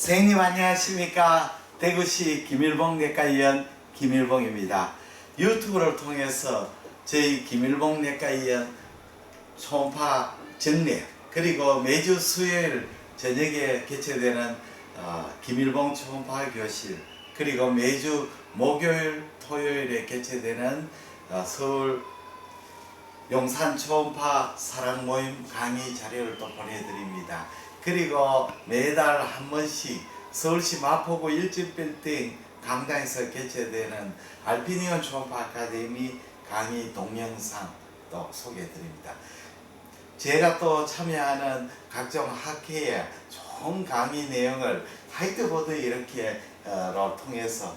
선생님 안녕하십니까. 대구시 김일봉 내과의원 김일봉입니다. 유튜브를 통해서 저희 김일봉 내과의원 초음파 정례 그리고 매주 수요일 저녁에 개최되는 김일봉 초음파 교실 그리고 매주 목요일 토요일에 개최되는 서울 용산 초음파 사랑 모임 강의 자료를 또 보내드립니다. 그리고 매달 한 번씩 서울시 마포구 1집 빌딩 강당에서 개최되는 알피니온 초음파 아카데미 강의 동영상 또 소개해드립니다. 제가 또 참여하는 각종 학회의 좋은 강의 내용을 화이트보드 이렇게로 통해서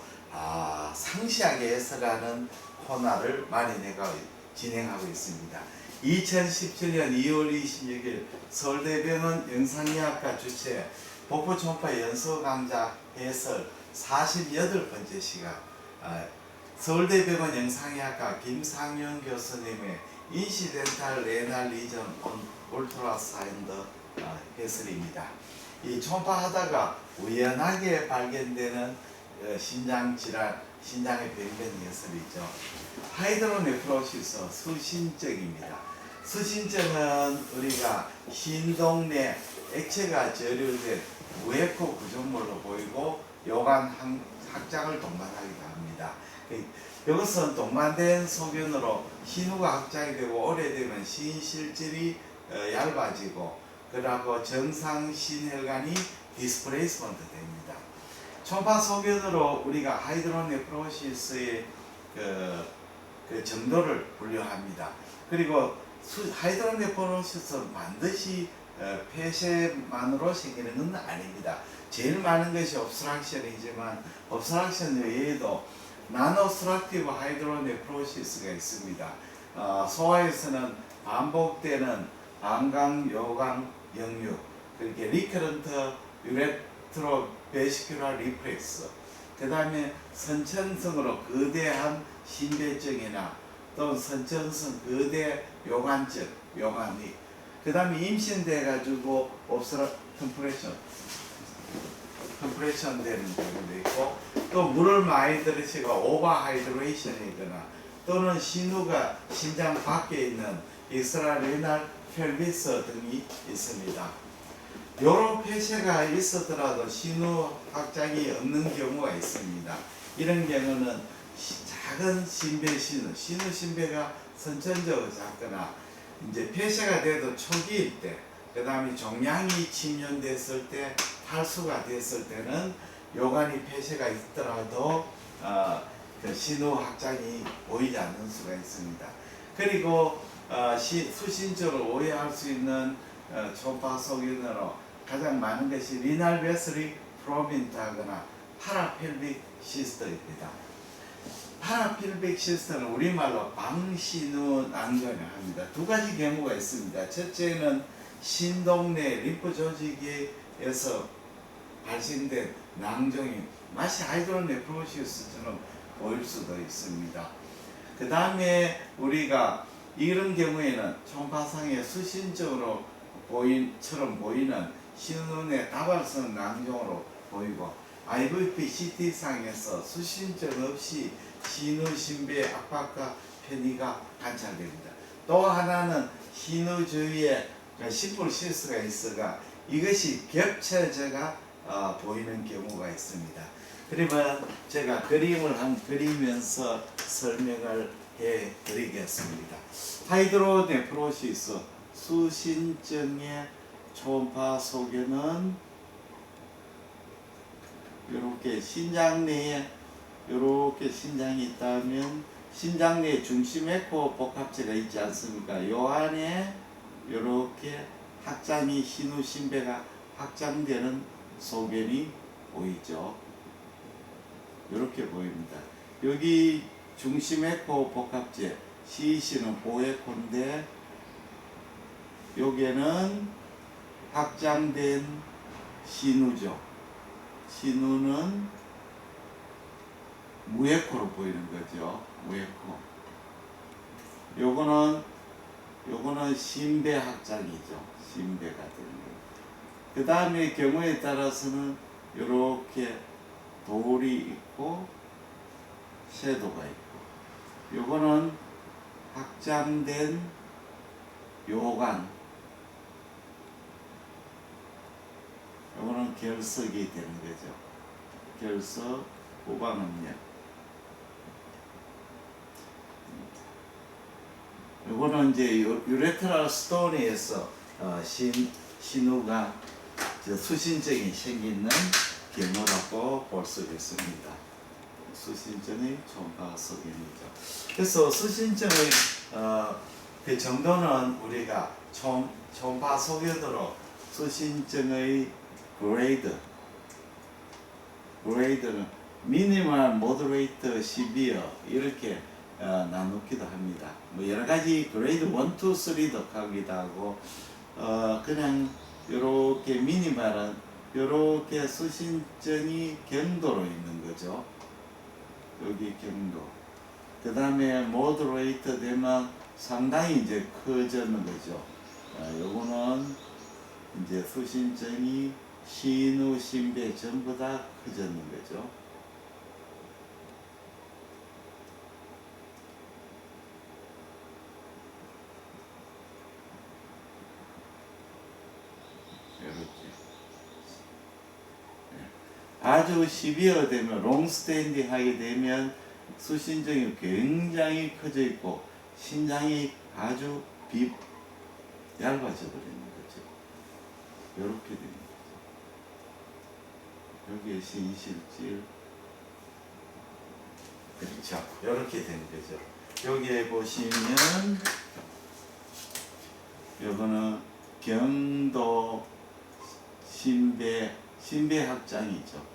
상시하게 해석하는 코너를 많이 내가 진행하고 있습니다. 2017년 2월 26일 서울대병원 영상의학과 주최 복부초음파 연수강좌 해설 48번째 시간 서울대병원 영상의학과 김상윤 교수님의 인시덴탈 레날 리전 온 울트라사운드 해설입니다. 이 초음파 하다가 우연하게 발견되는 신장 질환, 신장의 병변 해설이죠. 하이드로네프로시스 수신증입니다. 수신증은 우리가 흰동 내 액체가 저류된 무에코 구조물로 보이고 요관 확장을 동반하기도 합니다. 이것은 동반된 소견으로 신우가 확장이 되고 오래되면 신실질이 얇아지고 그러고 정상 신혈관이 디스플레이스먼트 됩니다. 초음파 소견으로 우리가 하이드로네프로시스의 그 정도를 분류합니다. 그리고 하이드로네프로시스는 반드시 폐쇄만으로 생기는 건 아닙니다. 제일 많은 것이 옵스트럭션이지만 옵스트럭션 외에도 나노스트럭티브 하이드로네프로시스가 있습니다. 소아에서는 반복되는 방광, 요강, 역류, 그렇게 리커런트 유레트로 베시큘라 리플렉스, 그 다음에 선천성으로 거대한 신배증이나 또 선천성 거대 요관증, 요관이, 그 다음에 임신돼 가지고 컴프레션 되는 경우도 있고, 또 물을 많이 들이시고 오버하이드레이션이거나 또는 신우가 신장 밖에 있는 익스트라레날 펠비스 등이 있습니다. 요런 폐쇄가 있었더라도 신우 확장이 없는 경우가 있습니다. 이런 경우는 작은 신배 신우 신배가 선천적으로 작거나 이제 폐쇄가 돼도 초기일 때, 그 다음에 종양이 침륜됐을 때, 탈수가 됐을 때는 요관이 폐쇄가 있더라도 그 신우 확장이 보이지 않는 수가 있습니다. 그리고 수신적으로 오해할 수 있는 초음파 소견으로 가장 많은 것이 리날 베슬리 프로민트하거나 파라펠빅 시스터입니다. 파라펠빅 시스터는 우리말로 방신우 낭종을 합니다. 두 가지 경우가 있습니다. 첫째는 신동 내 림프 조직에서 발생된 낭종이 마치 하이드로네프로시스처럼 보일 수도 있습니다. 그 다음에 우리가 이런 경우에는 초음파상에 수신적으로 처럼 보이는 신우의 다발성 낭종으로 보이고, IVP CT상에서 수신증 없이 신우 신배 압박과 편의가 관찰됩니다. 또 하나는 신우 주위에 심플 시스가 있어가 이것이 겹쳐져가 보이는 경우가 있습니다. 그러면 제가 그림을 그리면서 설명을 해 드리겠습니다. 하이드로네프로시스 수신증의 초음파 소견은 이렇게 신장 내에 이렇게 신장이 있다면 신장 내에 중심 에코 복합체가 있지 않습니까? 요 안에 이렇게 확장이 신우 신배가 확장되는 소견이 보이죠. 이렇게 보입니다. 여기 중심 에코 복합체 CEC는 보에코인데 여기에는 확장된 신우죠. 신우는 무에코로 보이는 거죠. 무에코. 요거는 신배 확장이죠. 신배가 되는 거예요. 그 다음에 경우에 따라서는 이렇게 돌이 있고 섀도우가 있고, 요거는 확장된 요관, 요거는 결석이 되는 거죠. 결석, 후방압력. 요거는 이제 유레트랄 스토니에서 신우가 수신증이 생기는 경우라고 볼 수 있습니다. 수신증의 초음파 소견이죠. 그래서 수신증의 그 정도는 우리가 초음파 소견으로 수신증의 그레이드는 미니멀, 모더레이트, 시비어 이렇게 나누기도 합니다. 뭐 여러 가지 그레이드 1, 2, 3도 하기도 하고, 그냥 요렇게 미니멀은 요렇게 수신증이 경도로 있는 거죠. 여기 경도. 그 다음에 모더레이트 되면 상당히 이제 커지는 거죠. 요거는 이제 수신증이 신우, 신배 전부 다 커지는 거죠. 아주 시비어 되면 롱스탠디 하게 되면 수신증이 굉장히 커져 있고 신장이 아주 얇아져 버리는 거죠. 이렇게 됩니다. 여기에 신실질, 그렇죠. 이렇게 되는 거죠. 여기에 보시면 요거는 경도 신배 확장이죠.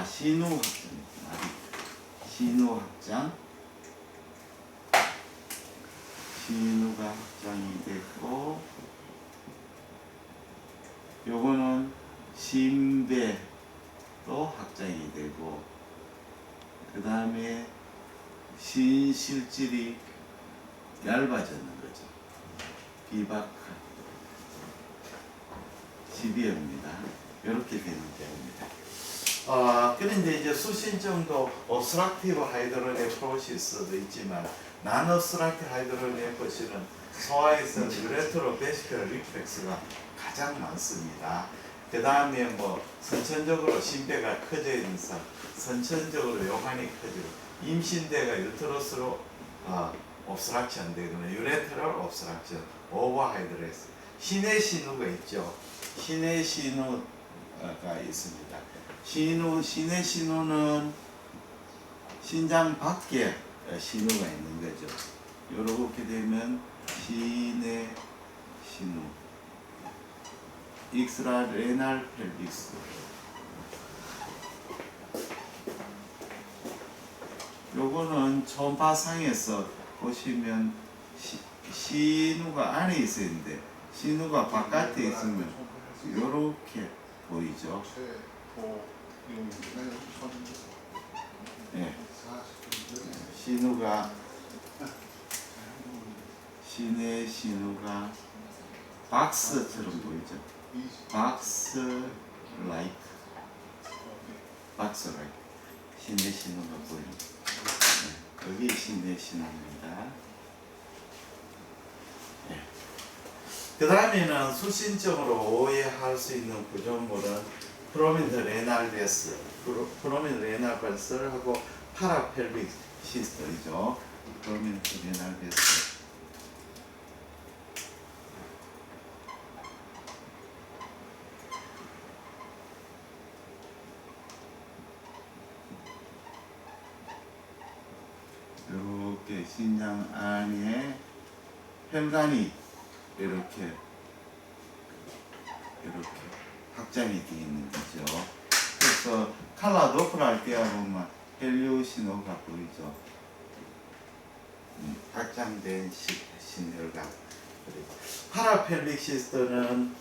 신우 확장. 신우 확장. 신우가 확장이 됐고, 요거는 신배도 확장이 되고, 그 다음에 신실질이 얇아졌는 거죠. 비박한 시비어입니다. 이렇게 되는 경우입니다. 그런데 이제 수신증도 오스트럭티브 하이드로네프로시스도 있지만 난오스트럭티브 하이드로네프로시스는 소아에서는 유레트로 베시컬 리플렉스가 가장 많습니다. 그 다음에 뭐 선천적으로 신배가 커져 있는 선천적으로 요관이 커지고 임신대가 유트러스로 옵스트럭션 되거나 유레트럴 옵스트럭션, 오버하이드레스, 신의 신우가 있죠. 신의 신우가 있습니다. 신의 신우는 신장 밖에 신우가 있는 거죠. 이렇게 되면 신의 신우, 익스라 레날 펠비스. 요거는 초음파상에서 보시면 신우가 안에 있었는데 신우가 바깥에 있으면 요렇게 보이죠. 네. 신의 신우가 박스처럼 보이죠. 박스 라이크. 신의 신우가 보입니다. 네. 여기 신의 신우입니다. 네. 그 다음에는 수신증으로 오해할 수 있는 구조물은 프로민트 레날 베슬, 프로민트 레날 베슬하고 파라펠빅 시스템이죠. 프로민트 레날 베슬. 이렇게 신장 안에 혈관이 이렇게 확장이 되어 있는 거죠. 그래서 칼라 도플 할 때 보면 헬리오 신호가 보이죠. 확장된 신혈관. 파라펠빅 시스터는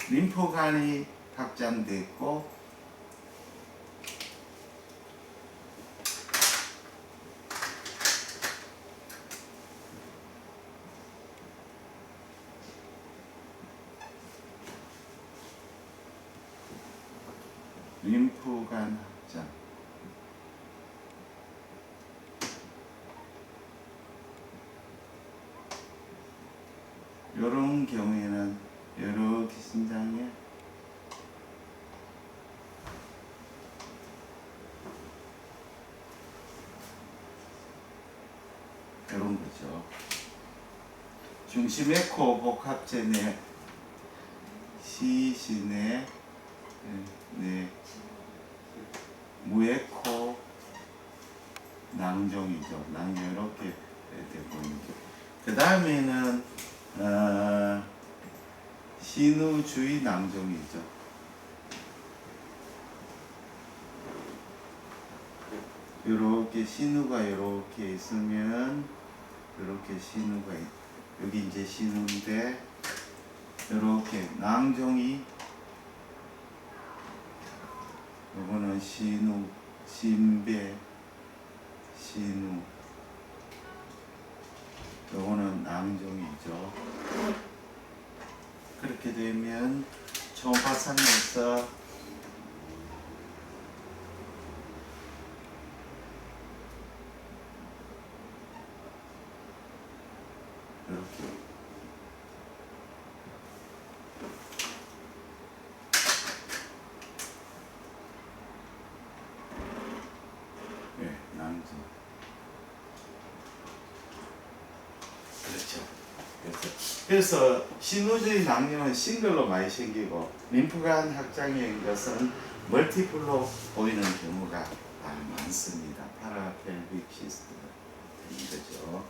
림프관이 확장됐고 림프관 확장. 요런 경우에는 이렇게 심장에 이런 거죠. 중심 에코 복합체 내 시신의 무에코 낭종이죠. 낭종 이렇게 되고 있는 게. 그 다음에는 신우주의 낭종이죠. 이렇게 신우가 이렇게 있으면 이렇게 신우가 여기 이제 신우인데 이렇게 낭종이 요거는 신우, 신배, 신우 요거는 낭종이죠. 그렇게 되면 초음파상에서 이렇게 낭종 그렇죠. 그래서 신우주의 낭종은 싱글로 많이 생기고 림프관 확장인 것은 멀티플로 보이는 경우가 많습니다. 파라펠빅 시스템인 거죠.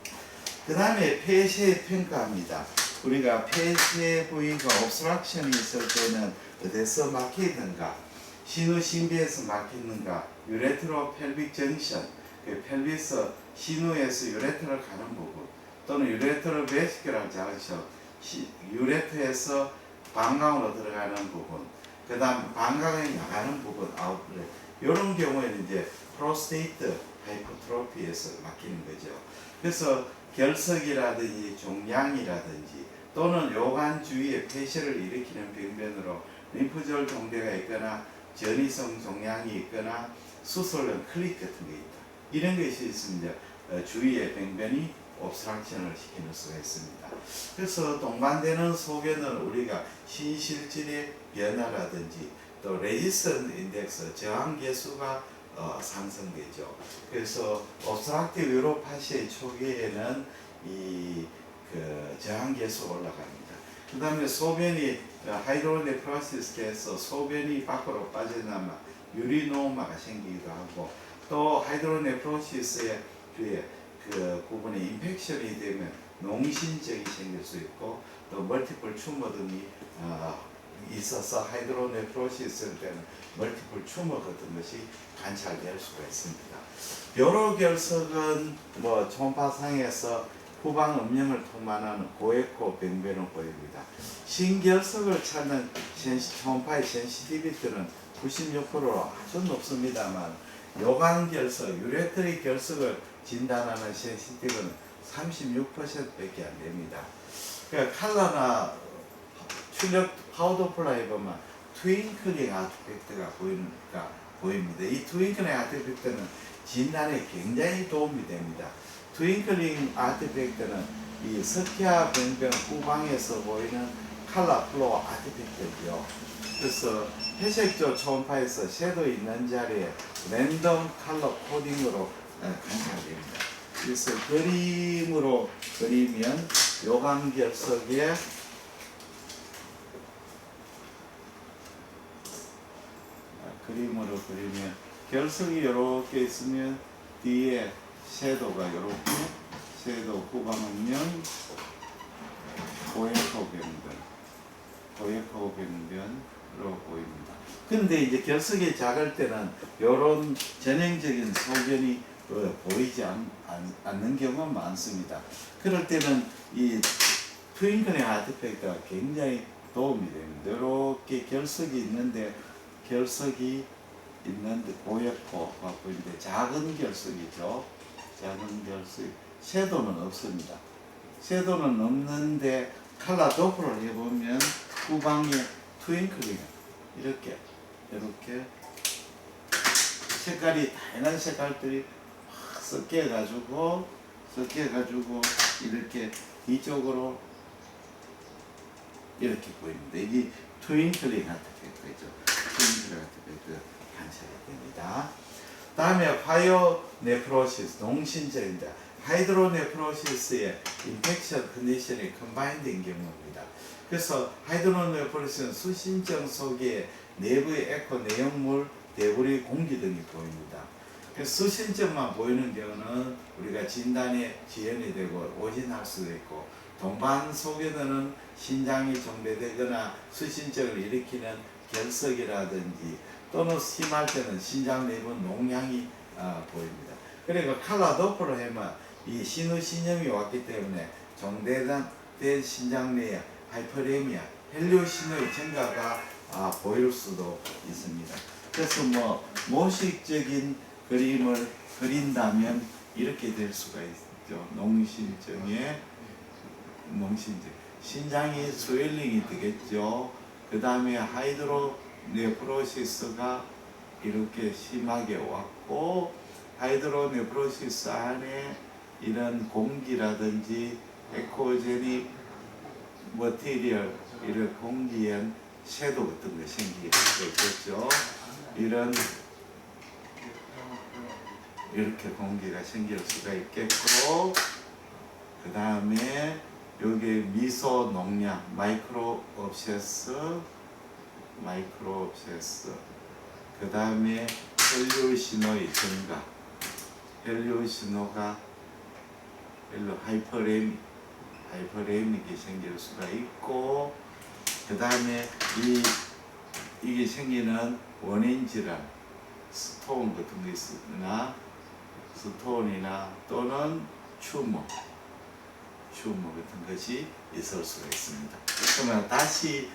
그 다음에 폐쇄 평가합니다. 우리가 폐쇄 부위가 옵스트럭션이 있을 때는 어디서 막히는가, 신우 신비에서 막히는가, 유레트로 펠빅 정션, 그 펠비스 신우에서 유레트로 가는 부분, 또는 유레트로 베시큐라 장션, 유레트에서 방광으로 들어가는 부분, 그 다음 방광에 나가는 부분, 아웃렛, 이런 경우에는 이제 프로스테이트 하이퍼트로피에서 막히는 거죠. 그래서 결석이라든지 종양이라든지 또는 요관 주위에 폐쇄를 일으키는 병변으로 림프절 종대가 있거나 전이성 종양이 있거나 수술은 클릭 같은 게 있다. 이런 것이 있으면 주위의 병변이 옵스트럭션을 시키는 수가 있습니다. 그래서 동반되는 소견은 우리가 신실질의 변화라든지 또 레지스턴트 인덱스 저항 계수가 상승되죠. 그래서 옵스트럭티브 유로파시의 초기에는 그 저항 계수가 올라갑니다. 그 다음에 소변이 하이드로네프로시스 돼서 소변이 밖으로 빠져나와 유리노마가 생기기도 하고, 또 하이드로네프로시스의 그 부분에 인펙션이 되면 농신증이 생길 수 있고, 또 멀티플 튜머 등이 있어서 하이드로네프로시스 때는 멀티플 튜머 같은 것이 관찰될 수가 있습니다. 여러 결석은 초음파상에서 후방 음영을 통만하는 고에코 병변을 보입니다. 신결석을 찾는 초음파의 센시티비티는 96%로 아주 높습니다만 요광결석, 유레트릭 결석을 진단하는 센시티비티는 36%밖에 안 됩니다. 그러니까 칼라나 출력 파우더플라이 보면 트윙클링 아티팩트가 보입니다. 이 트윙클링 아티팩트는 진단에 굉장히 도움이 됩니다. 트윙클링 아티팩트는 이 스키아 병변 후방에서 보이는 칼라 플로우 아티팩트죠. 그래서 회색조 초음파에서 섀도우 있는 자리에 랜덤 컬러 코딩으로 관찰됩니다. 그래서 그림으로 그리면 요광결석에 그림으로 그리면 결석이 이렇게 있으면 뒤에 섀도우가 이렇게 섀도우 후방음면 고에코 병변으로 보입니다. 근데 이제 결석이 작을 때는 이런 전형적인 소견이 보이지 않는 경우가 많습니다. 그럴 때는 이 트윙클링 아티팩트가 굉장히 도움이 됩니다. 이렇게 결석이 있는데 고에코가 보이는데 작은 결석이죠. 작은 결석, 섀도우는 없습니다. 섀도우는 없는데 칼라 도프를 해보면 후방에 트윙클링 이렇게 색깔이 다양한 색깔들이 막 섞여가지고 이렇게 이쪽으로 이렇게 보입니다. 이게 트윙클링 하트 페이크죠. 트윙클링 하트 페이크 관찰이 됩니다. 다음에 파이오네프로시스, 농신증입니다. 하이드로네프로시스의 인펙션 컨디션이 컴바인된 경우입니다. 그래서 하이드로네프로시스는 수신증 속에 내부의 에코, 내용물, 대부리, 공기 등이 보입니다. 그래서 수신증만 보이는 경우는 우리가 진단에 지연이 되고 오진할 수도 있고, 동반 속에는 신장이 정배되거나 수신증을 일으키는 결석이라든지 또는 심할 때는 신장 내부 농양이 보입니다. 그리고 칼라 도플러 해만 이 신우신염이 왔기 때문에 정대된 신장 내에 하이퍼레미아, 헬리오신의 증가가 보일 수도 있습니다. 그래서 모식적인 그림을 그린다면 이렇게 될 수가 있죠. 농신증, 신장이 스웰링이 되겠죠. 그 다음에 하이드로네프로시스가 이렇게 심하게 왔고, 하이드로네프로시스 안에 이런 공기라든지 에코제닉 머티리얼, 이런 공기엔 섀도우 같은 거 생기게 되겠죠. 이렇게 공기가 생길 수가 있겠고, 그 다음에 여기 미소 농량, 마이크로 옵세스, 그 다음에 헬리오신호의 증가, 헬리오신호가 하이퍼레믹이 생길 수가 있고, 그 다음에 이게 생기는 원인 질환, 스톤 같은 게 있으나 스톤이나 또는 튜머 같은 것이 있을 수가 있습니다. 그러면 다시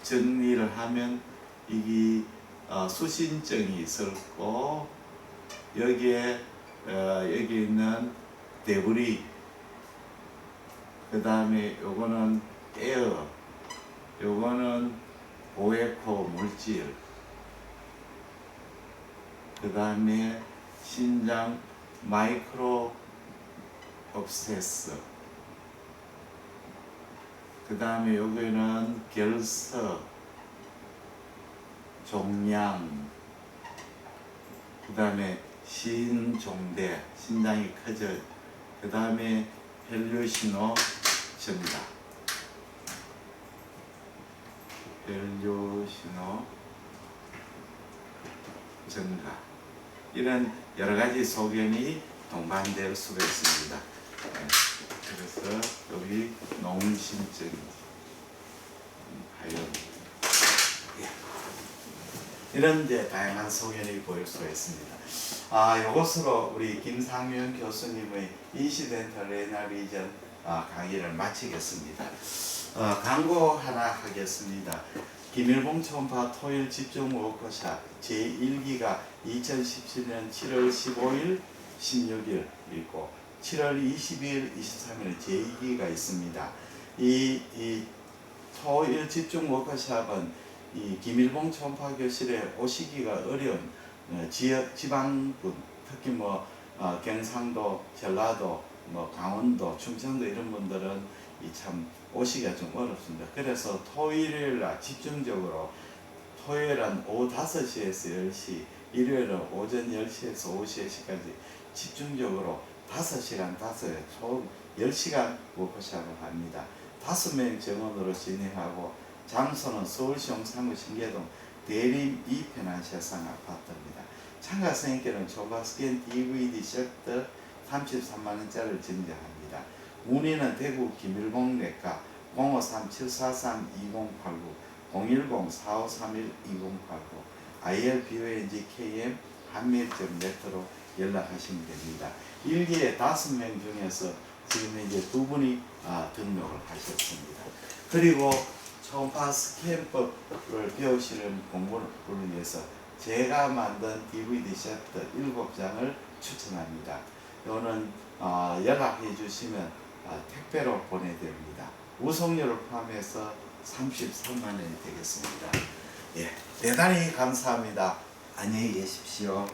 정리를 하면 이게 수신증이 있었고, 여기에 여기 있는 데브리, 그 다음에 요거는 에어, 요거는 고에코 물질, 그 다음에 신장 마이크로 옵세스, 그 다음에 여기는 결석, 종양, 그 다음에 신종대, 신장이 커져, 그 다음에 헬리오신호 증가, 이런 여러 가지 소견이 동반될 수가 있습니다. 그래서 여기 농신증, 이런 이제 다양한 소견이 보일 수가 있습니다. 이것으로 우리 김상윤 교수님의 인시덴탈 레날 리전 강의를 마치겠습니다. 광고 하나 하겠습니다. 김일봉 초음파 토일 집중 워크숍 제1기가 2017년 7월 15일, 16일 있고 7월 22일, 23일 제2기가 있습니다. 이 토일 집중 워크숍은 이 김일봉 초음파 교실에 오시기가 어려운 지방군, 특히 경상도, 전라도, 강원도, 충청도 이런 분들은 참 오시기가 좀 어렵습니다. 그래서 토요일날 집중적으로, 토요일은 오후 5시에서 10시, 일요일은 오전 10시에서 오후 3시까지 집중적으로 5시간 5회 총 10시간 워크숍을 합니다. 5명 정원으로 진행하고, 장소는 서울시 용산구 신계동 대림 2편한 세상 아파트입니다. 참가 선생님께는 초과 스캔 DVD 셔터 33만원짜리를 증정합니다. 문의는 대구 김일봉 내과 053-743-2089, 010-4531-2089, ILBONG-KM 한미점.net로 연락하시면 됩니다. 1기에 5명 중에서 지금 이제 2분이 등록을 하셨습니다. 그리고 초음파 스캔법을 배우시는 공부를 위해서 제가 만든 DVD 셔터 7장을 추천합니다. 이거는 연락해 주시면 택배로 보내드립니다. 우송료를 포함해서 33만 원이 되겠습니다. 예, 대단히 감사합니다. 안녕히 계십시오.